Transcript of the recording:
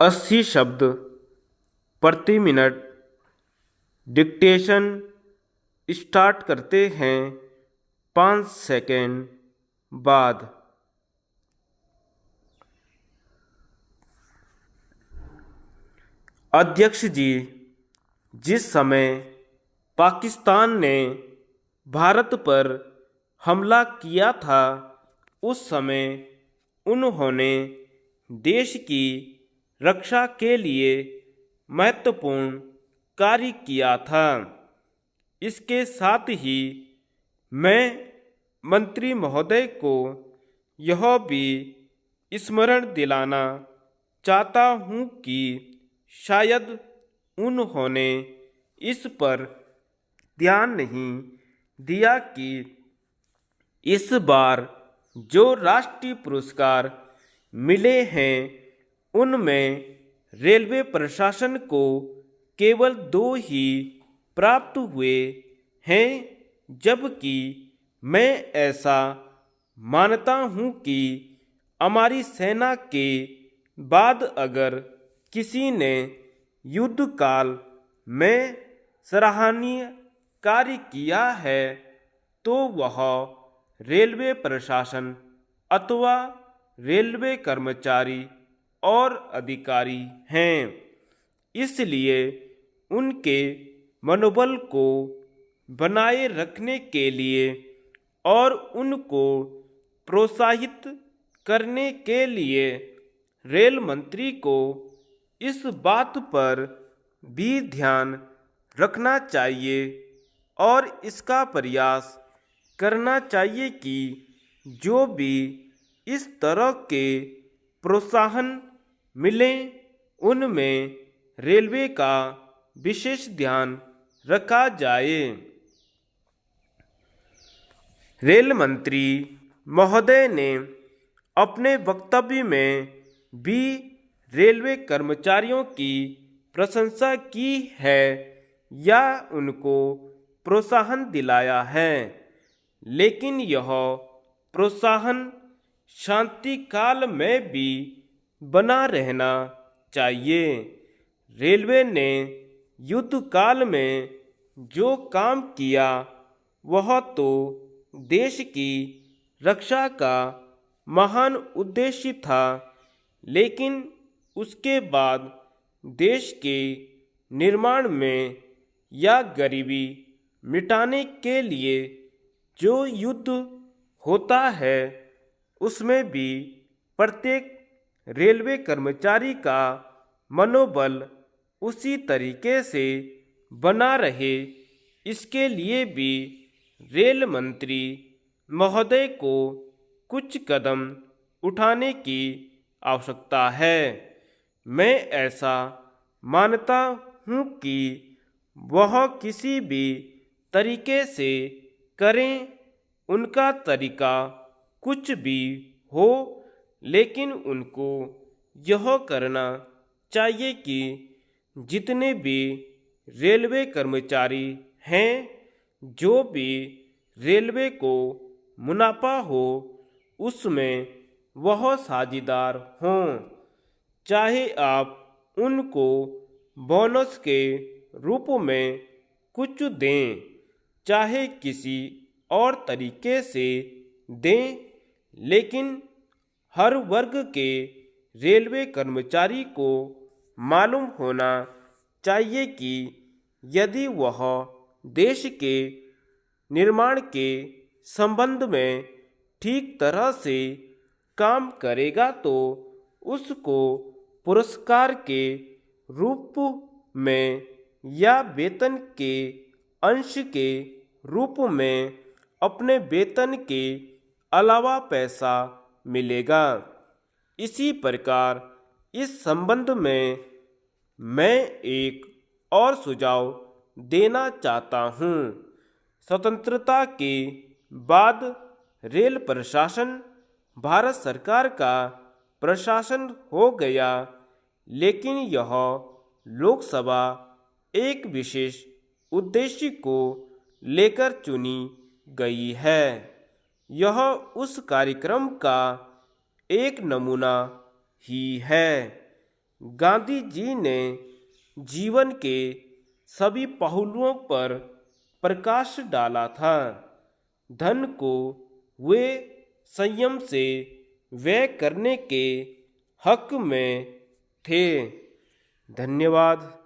80 शब्द प्रति minute dictation start करते हैं 5 सेकंड बाद। अध्यक्ष जी, जिस समय पाकिस्तान ने भारत पर हमला किया था उस समय उन्होंने देश की रक्षा के लिए महत्वपूर्ण कार्य किया था। इसके साथ ही मैं मंत्री महोदय को यह भी स्मरण दिलाना चाहता हूँ कि शायद उन्होंने इस पर ध्यान नहीं दिया कि इस बार जो राष्ट्रीय पुरस्कार मिले हैं उनमें रेलवे प्रशासन को केवल 2 ही प्राप्त हुए हैं, जबकि मैं ऐसा मानता हूँ कि हमारी सेना के बाद अगर किसी ने युद्ध काल में सराहनीय कार्य किया है तो वह रेलवे प्रशासन अथवा रेलवे कर्मचारी और अधिकारी हैं। इसलिए उनके मनोबल को बनाए रखने के लिए और उनको प्रोत्साहित करने के लिए रेल मंत्री को इस बात पर भी ध्यान रखना चाहिए और इसका प्रयास करना चाहिए कि जो भी इस तरह के प्रोत्साहन मिले उनमें रेलवे का विशेष ध्यान रखा जाए। रेल मंत्री महोदय ने अपने वक्तव्य में भी रेलवे कर्मचारियों की प्रशंसा की है या उनको प्रोत्साहन दिलाया है, लेकिन यह प्रोत्साहन शांति काल में भी बना रहना चाहिए। रेलवे ने युद्ध काल में जो काम किया वह तो देश की रक्षा का महान उद्देश्य था, लेकिन उसके बाद देश के निर्माण में या गरीबी मिटाने के लिए जो युद्ध होता है उसमें भी प्रत्येक रेलवे कर्मचारी का मनोबल उसी तरीके से बना रहे, इसके लिए भी रेल मंत्री महोदय को कुछ कदम उठाने की आवश्यकता है। मैं ऐसा मानता हूँ कि वह किसी भी तरीके से करें, उनका तरीका कुछ भी हो, लेकिन उनको यह करना चाहिए कि जितने भी रेलवे कर्मचारी हैं, जो भी रेलवे को मुनाफा हो उसमें वह साझेदार हों। चाहे आप उनको बोनस के रूप में कुछ दें, चाहे किसी और तरीके से दें, लेकिन हर वर्ग के रेलवे कर्मचारी को मालूम होना चाहिए कि यदि वह देश के निर्माण के संबंध में ठीक तरह से काम करेगा तो उसको पुरस्कार के रूप में या वेतन के अंश के रूप में अपने वेतन के अलावा पैसा मिलेगा। इसी प्रकार इस संबंध में मैं एक और सुझाव देना चाहता हूँ। स्वतंत्रता के बाद रेल प्रशासन भारत सरकार का प्रशासन हो गया, लेकिन यह लोकसभा एक विशेष उद्देश्य को लेकर चुनी गई है। यह उस कार्यक्रम का एक नमूना ही है गांधी जी ने जीवन के सभी पहलुओं पर प्रकाश डाला था। धन को वे संयम से व्यय करने के हक में थे। धन्यवाद।